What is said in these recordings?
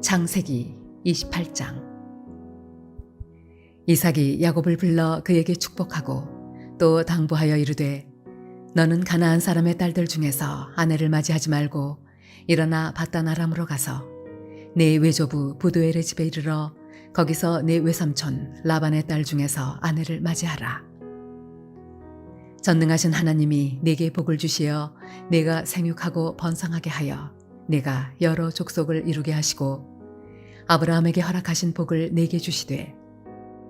창세기 28장. 이삭이 야곱을 불러 그에게 축복하고 또 당부하여 이르되 너는 가나안 사람의 딸들 중에서 아내를 맞이하지 말고 일어나 밧단 아람으로 가서 네 외조부 부두엘의 집에 이르러 거기서 네 외삼촌 라반의 딸 중에서 아내를 맞이하라. 전능하신 하나님이 네게 복을 주시어 네가 생육하고 번성하게 하여 네가 여러 족속을 이루게 하시고 아브라함에게 허락하신 복을 네게 주시되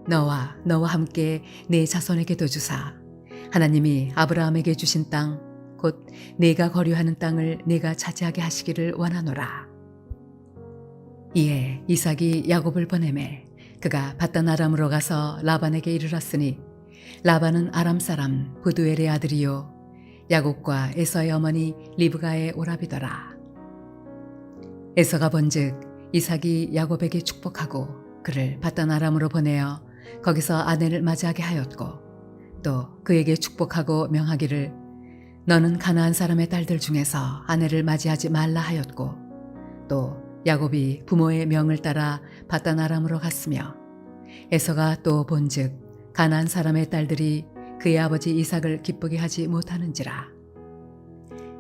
너와 함께 네 자손에게도 주사 하나님이 아브라함에게 주신 땅 곧 네가 거류하는 땅을 네가 차지하게 하시기를 원하노라. 이에 이삭이 야곱을 보내매 그가 밧단 아람으로 가서 라반에게 이르렀으니 라반은 아람 사람 부두엘의 아들이요 야곱과 에서의 어머니 리브가의 오라비더라. 에서가 본즉 이삭이 야곱에게 축복하고 그를 밧단 아람으로 보내어 거기서 아내를 맞이하게 하였고 또 그에게 축복하고 명하기를 너는 가나안 사람의 딸들 중에서 아내를 맞이하지 말라 하였고 또 야곱이 부모의 명을 따라 밧단 아람으로 갔으며 에서가 또 본즉 가나안 사람의 딸들이 그의 아버지 이삭을 기쁘게 하지 못하는지라.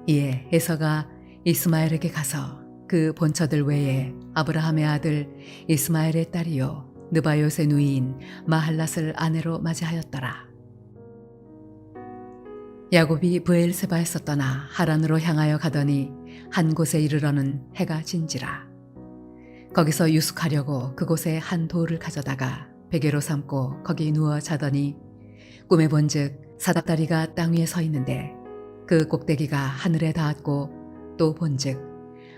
이에 에서가 이스마엘에게 가서 그 본처들 외에 아브라함의 아들 이스마엘의 딸이요 느바요의 누이인 마할랏을 아내로 맞이하였더라. 야곱이 브엘세바에서 떠나 하란으로 향하여 가더니 한 곳에 이르러는 해가 진지라. 거기서 유숙하려고 그곳에 한 돌을 가져다가 베개로 삼고 거기 누워 자더니 꿈에 본즉 사닥다리가 땅 위에 서 있는데 그 꼭대기가 하늘에 닿았고 또 본즉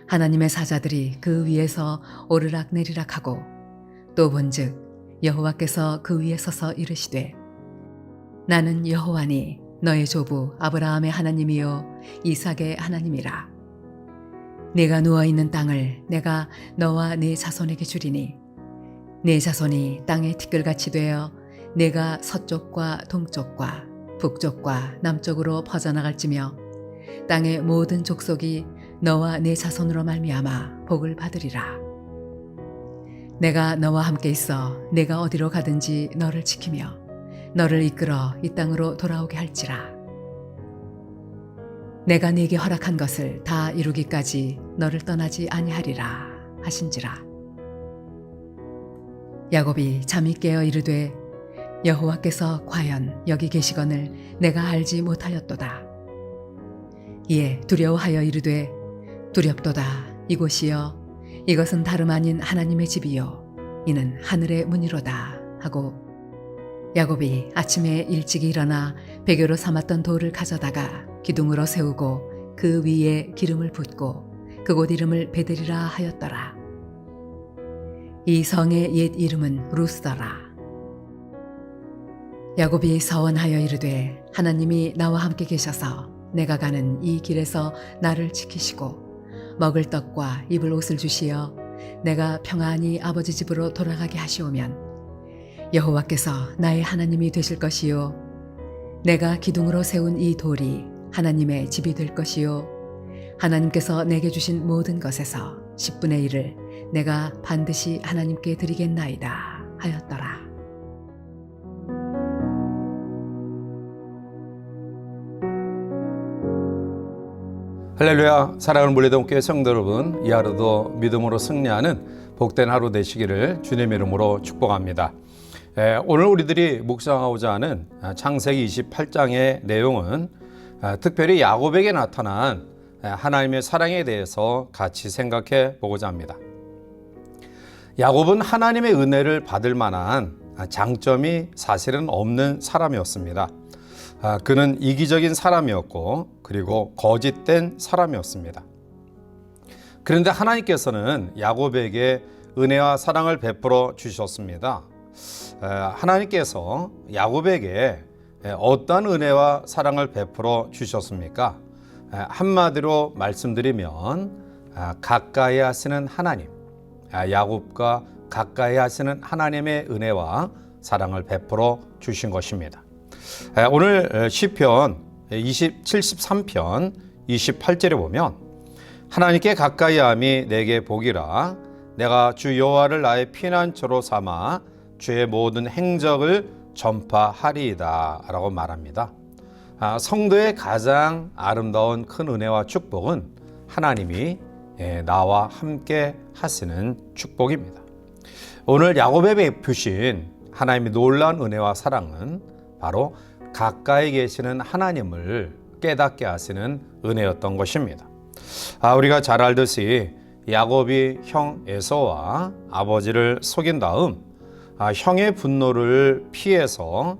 하나님의 사자들이 그 위에서 오르락 내리락 하고 또 본즉 여호와께서 그 위에 서서 이르시되 나는 여호와니 너의 조부 아브라함의 하나님이요 이삭의 하나님이라. 네가 누워있는 땅을 내가 너와 네 자손에게 주리니 네 자손이 땅의 티끌같이 되어 네가 서쪽과 동쪽과 북쪽과 남쪽으로 퍼져나갈지며 땅의 모든 족속이 너와 네 자손으로 말미암아 복을 받으리라. 내가 너와 함께 있어 네가 어디로 가든지 너를 지키며 너를 이끌어 이 땅으로 돌아오게 할지라. 내가 네게 허락한 것을 다 이루기까지 너를 떠나지 아니하리라 하신지라. 야곱이 잠이 깨어 이르되 여호와께서 과연 여기 계시거늘 내가 알지 못하였도다. 이에 두려워하여 이르되 두렵도다. 이곳이여 이것은 다름 아닌 하나님의 집이요 이는 하늘의 문이로다 하고 야곱이 아침에 일찍 일어나 베개로 삼았던 돌을 가져다가 기둥으로 세우고 그 위에 기름을 붓고 그곳 이름을 베들이라 하였더라. 이 성의 옛 이름은 루스더라. 야곱이 서원하여 이르되 하나님이 나와 함께 계셔서 내가 가는 이 길에서 나를 지키시고 먹을 떡과 입을 옷을 주시어 내가 평안히 아버지 집으로 돌아가게 하시오면 여호와께서 나의 하나님이 되실 것이요 내가 기둥으로 세운 이 돌이 하나님의 집이 될 것이요 하나님께서 내게 주신 모든 것에서 10분의 1을 내가 반드시 하나님께 드리겠나이다 하였더라. 할렐루야. 사랑하는 물레동교회 성도 여러분, 이 하루도 믿음으로 승리하는 복된 하루 되시기를 주님의 이름으로 축복합니다. 오늘 우리들이 묵상하고자 하는 창세기 28장의 내용은 특별히 야곱에게 나타난 하나님의 사랑에 대해서 같이 생각해 보고자 합니다. 야곱은 하나님의 은혜를 받을 만한 장점이 사실은 없는 사람이었습니다. 그는 이기적인 사람이었고 그리고 거짓된 사람이었습니다. 그런데 하나님께서는 야곱에게 은혜와 사랑을 베풀어 주셨습니다. 하나님께서 야곱에게 어떤 은혜와 사랑을 베풀어 주셨습니까? 한마디로 말씀드리면 가까이 하시는 하나님, 야곱과 가까이 하시는 하나님의 은혜와 사랑을 베풀어 주신 것입니다. 오늘 시편 73편 28절에 보면 하나님께 가까이함이 내게 복이라 내가 주 여호와를 나의 피난처로 삼아 주의 모든 행적을 전파하리이다 라고 말합니다. 성도의 가장 아름다운 큰 은혜와 축복은 하나님이 나와 함께 하시는 축복입니다. 오늘 야곱에 베푸신 하나님의 놀라운 은혜와 사랑은 바로 가까이 계시는 하나님을 깨닫게 하시는 은혜였던 것입니다. 우리가 잘 알듯이 야곱이 형 에서와 아버지를 속인 다음 형의 분노를 피해서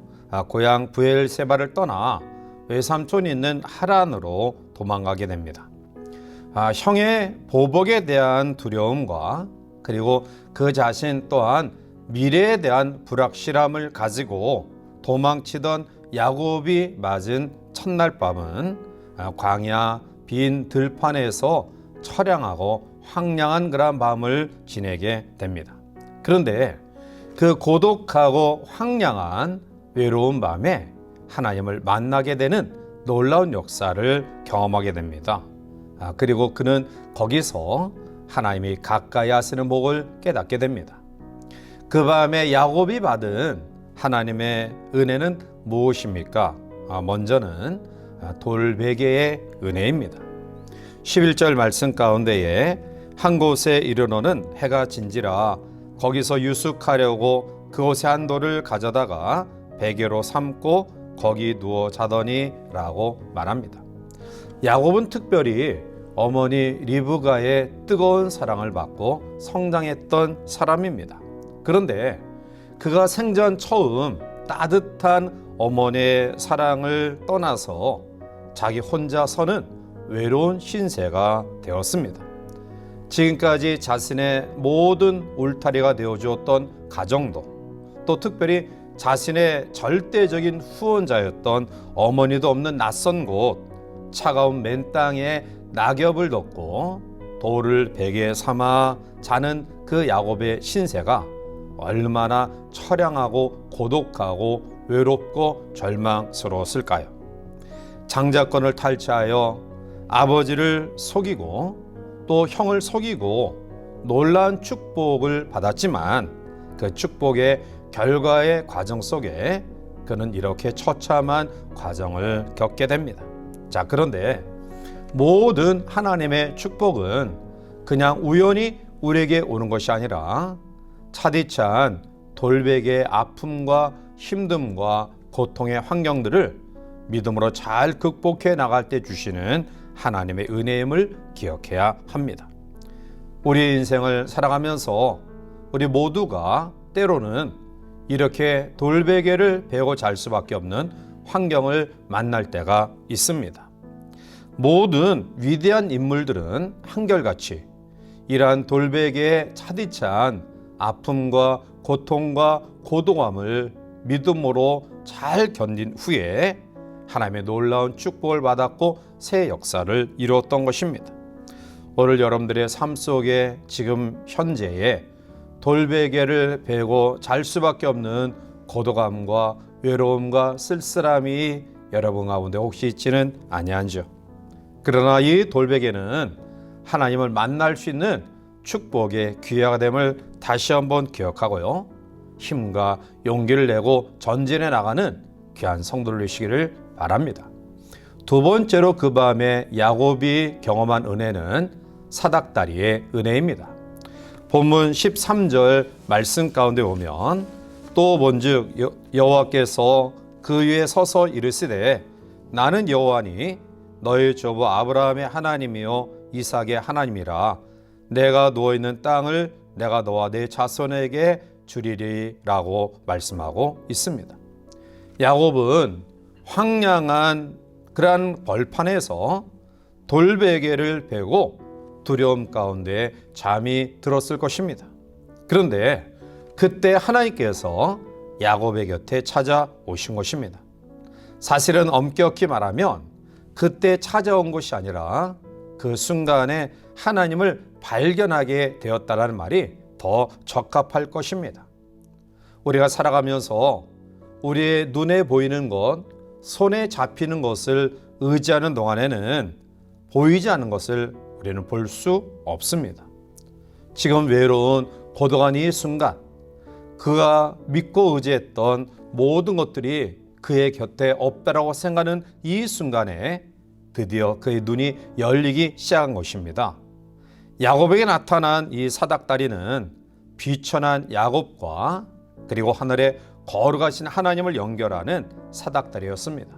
고향 브엘세바를 떠나 외삼촌이 있는 하란으로 도망가게 됩니다. 형의 보복에 대한 두려움과 그리고 그 자신 또한 미래에 대한 불확실함을 가지고 도망치던 야곱이 맞은 첫날 밤은 광야 빈 들판에서 처량하고 황량한 그런 밤을 지내게 됩니다. 그런데 그 고독하고 황량한 외로운 밤에 하나님을 만나게 되는 놀라운 역사를 경험하게 됩니다. 그리고 그는 거기서 하나님이 가까이 하시는 복을 깨닫게 됩니다. 그 밤에 야곱이 받은 하나님의 은혜는 무엇입니까? 먼저는 돌베개의 은혜입니다. 11절 말씀 가운데에 한 곳에 이르러는 해가 진지라 거기서 유숙하려고 그곳에 한 돌을 가져다가 베개로 삼고 거기 누워 자더니 라고 말합니다. 야곱은 특별히 어머니 리브가의 뜨거운 사랑을 받고 성장했던 사람입니다. 그런데 그가 생전 처음 따뜻한 어머니의 사랑을 떠나서 자기 혼자서는 외로운 신세가 되었습니다. 지금까지 자신의 모든 울타리가 되어주었던 가정도, 또 특별히 자신의 절대적인 후원자였던 어머니도 없는 낯선 곳, 차가운 맨 땅에 낙엽을 덮고 돌을 베개에 삼아 자는 그 야곱의 신세가 얼마나 처량하고 고독하고 외롭고 절망스러웠을까요? 장자권을 탈취하여 아버지를 속이고 또 형을 속이고 놀라운 축복을 받았지만 그 축복의 결과의 과정 속에 그는 이렇게 처참한 과정을 겪게 됩니다. 자, 그런데 모든 하나님의 축복은 그냥 우연히 우리에게 오는 것이 아니라 차디찬 돌베개의 아픔과 힘듦과 고통의 환경들을 믿음으로 잘 극복해 나갈 때 주시는 하나님의 은혜임을 기억해야 합니다. 우리 인생을 살아가면서 우리 모두가 때로는 이렇게 돌베개를 베고 잘 수밖에 없는 환경을 만날 때가 있습니다. 모든 위대한 인물들은 한결같이 이러한 돌베개에 차디찬 아픔과 고통과 고독함을 믿음으로 잘 견딘 후에 하나님의 놀라운 축복을 받았고 새 역사를 이루었던 것입니다. 오늘 여러분들의 삶 속에 지금 현재에 돌베개를 베고 잘 수밖에 없는 고독함과 외로움과 쓸쓸함이 여러분 가운데 혹시 있지는 아니한지요? 그러나 이 돌베개는 하나님을 만날 수 있는 축복의 기회가 됨을 다시 한번 기억하고요. 힘과 용기를 내고 전진해 나가는 귀한 성도를 되시기를 바랍니다. 두 번째로 그 밤에 야곱이 경험한 은혜는 사닥다리의 은혜입니다. 본문 13절 말씀 가운데 보면 또 본즉 여호와께서 그 위에 서서 이르시되 나는 여호와니 너희 조부 아브라함의 하나님이요 이삭의 하나님이라 내가 누워있는 땅을 내가 너와 내 자손에게 주리리라고 말씀하고 있습니다. 야곱은 황량한 그러한 벌판에서 돌베개를 베고 두려움 가운데 잠이 들었을 것입니다. 그런데 그때 하나님께서 야곱의 곁에 찾아오신 것입니다. 사실은 엄격히 말하면 그때 찾아온 것이 아니라 그 순간에 하나님을 발견하게 되었다라는 말이 더 적합할 것입니다. 우리가 살아가면서 우리의 눈에 보이는 것, 손에 잡히는 것을 의지하는 동안에는 보이지 않는 것을 우리는 볼 수 없습니다. 지금 외로운 고독한 이 순간, 그가 믿고 의지했던 모든 것들이 그의 곁에 없다라고 생각하는 이 순간에 드디어 그의 눈이 열리기 시작한 것입니다. 야곱에게 나타난 이 사닥다리는 비천한 야곱과 그리고 하늘에 거룩하신 하나님을 연결하는 사닥다리였습니다.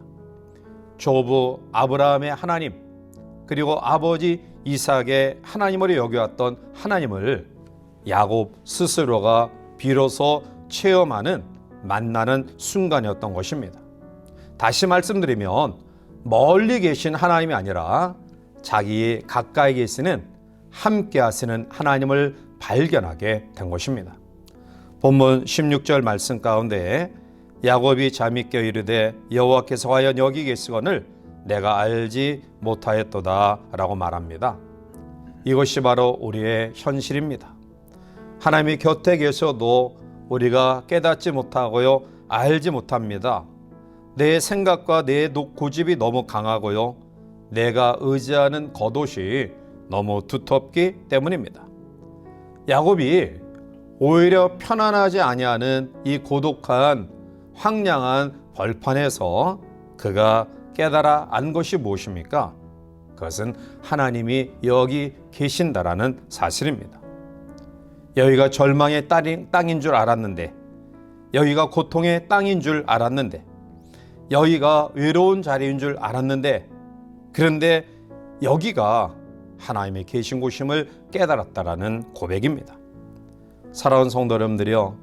조부 아브라함의 하나님, 그리고 아버지 이삭의 하나님으로 여겨왔던 하나님을 야곱 스스로가 비로소 체험하는, 만나는 순간이었던 것입니다. 다시 말씀드리면 멀리 계신 하나님이 아니라 자기 가까이 계시는, 함께 하시는 하나님을 발견하게 된 것입니다. 본문 16절 말씀 가운데 야곱이 잠이 깨어 이르되 여호와께서 과연 여기 계시거늘 내가 알지 못하였도다 라고 말합니다. 이것이 바로 우리의 현실입니다. 하나님이 곁에 계셔도 우리가 깨닫지 못하고요, 알지 못합니다. 내 생각과 내 고집이 너무 강하고요, 내가 의지하는 겉옷이 너무 두텁기 때문입니다. 야곱이 오히려 편안하지 아니하는 이 고독한 황량한 벌판에서 그가 깨달아 안 것이 무엇입니까? 그것은 하나님이 여기 계신다라는 사실입니다. 여기가 절망의 땅인 줄 알았는데, 여기가 고통의 땅인 줄 알았는데, 여기가 외로운 자리인 줄 알았는데, 그런데 여기가 하나님이 계신 곳임을 깨달았다라는 고백입니다. 사랑하는 성도 여러분들이요,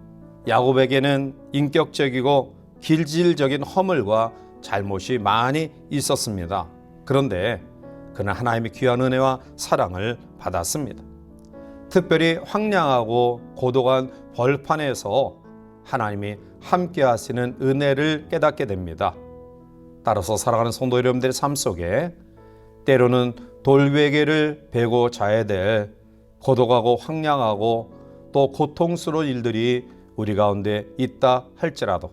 야곱에게는 인격적이고 길질적인 허물과 잘못이 많이 있었습니다. 그런데 그는 하나님의 귀한 은혜와 사랑을 받았습니다. 특별히 황량하고 고독한 벌판에서 하나님이 함께 하시는 은혜를 깨닫게 됩니다. 따라서 사랑하는 성도 여러분들의 삶 속에 때로는 돌베개를 베고 자야 될 고독하고 황량하고 또 고통스러운 일들이 우리 가운데 있다 할지라도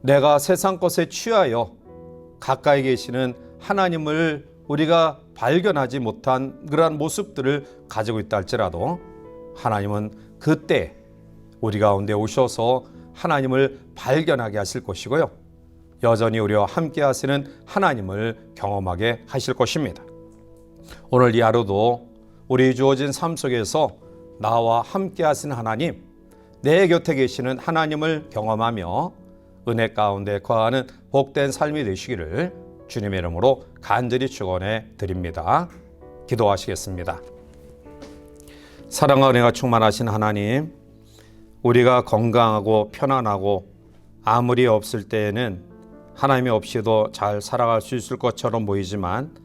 내가 세상 것에 취하여 가까이 계시는 하나님을 우리가 발견하지 못한 그러한 모습들을 가지고 있다 할지라도 하나님은 그때 우리 가운데 오셔서 하나님을 발견하게 하실 것이고요, 여전히 우리와 함께 하시는 하나님을 경험하게 하실 것입니다. 오늘 이 하루도 우리 주어진 삶 속에서 나와 함께 하시는 하나님, 내 곁에 계시는 하나님을 경험하며 은혜 가운데 거하는 복된 삶이 되시기를 주님의 이름으로 간절히 축원해 드립니다. 기도하시겠습니다. 사랑과 은혜가 충만하신 하나님, 우리가 건강하고 편안하고 아무리 없을 때에는 하나님이 없이도 잘 살아갈 수 있을 것처럼 보이지만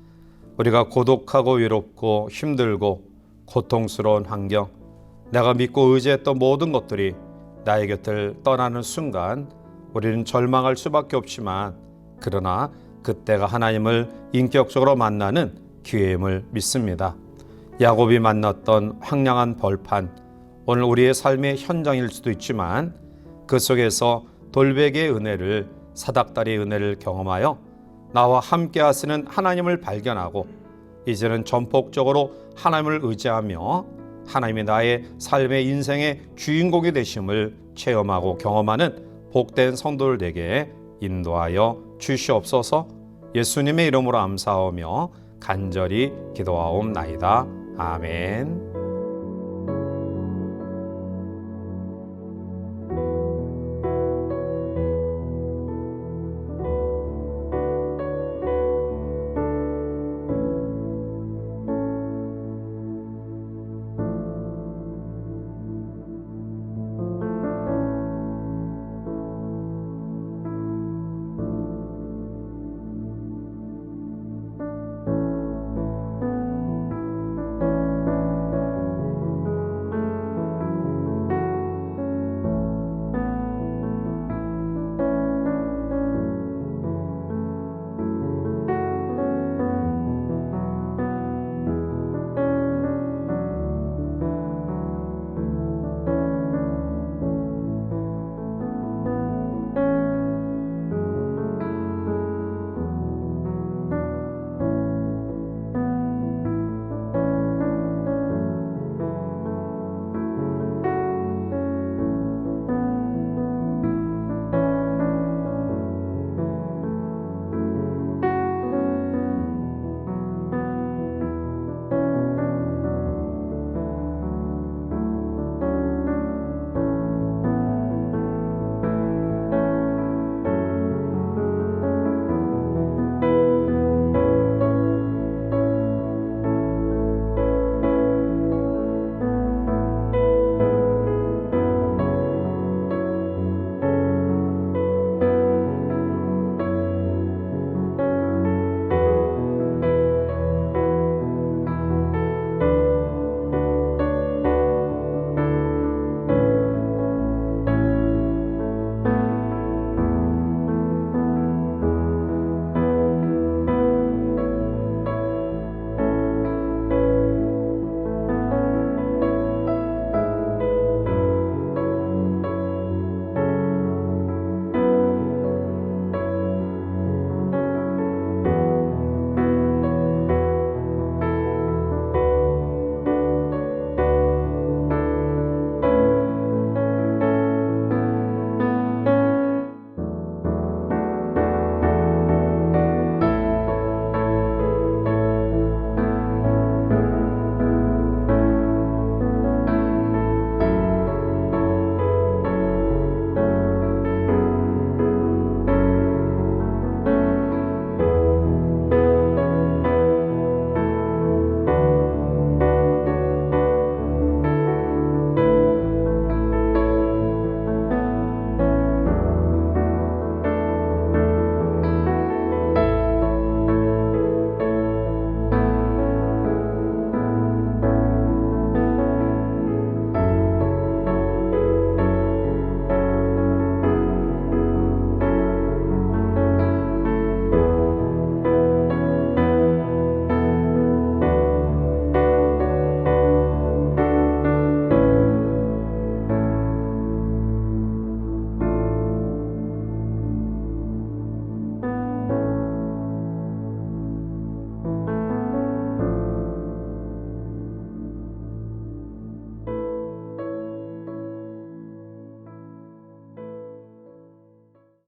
우리가 고독하고 외롭고 힘들고 고통스러운 환경, 내가 믿고 의지했던 모든 것들이 나의 곁을 떠나는 순간 우리는 절망할 수밖에 없지만, 그러나 그때가 하나님을 인격적으로 만나는 기회임을 믿습니다. 야곱이 만났던 황량한 벌판, 오늘 우리의 삶의 현장일 수도 있지만 그 속에서 돌베개의 은혜를, 사닥다리의 은혜를 경험하여 나와 함께 하시는 하나님을 발견하고 이제는 전폭적으로 하나님을 의지하며 하나님이 나의 삶의 인생의 주인공이 되심을 체험하고 경험하는 복된 성도들 되게 인도하여 주시옵소서. 예수님의 이름으로 감사하며 간절히 기도하옵나이다. 아멘.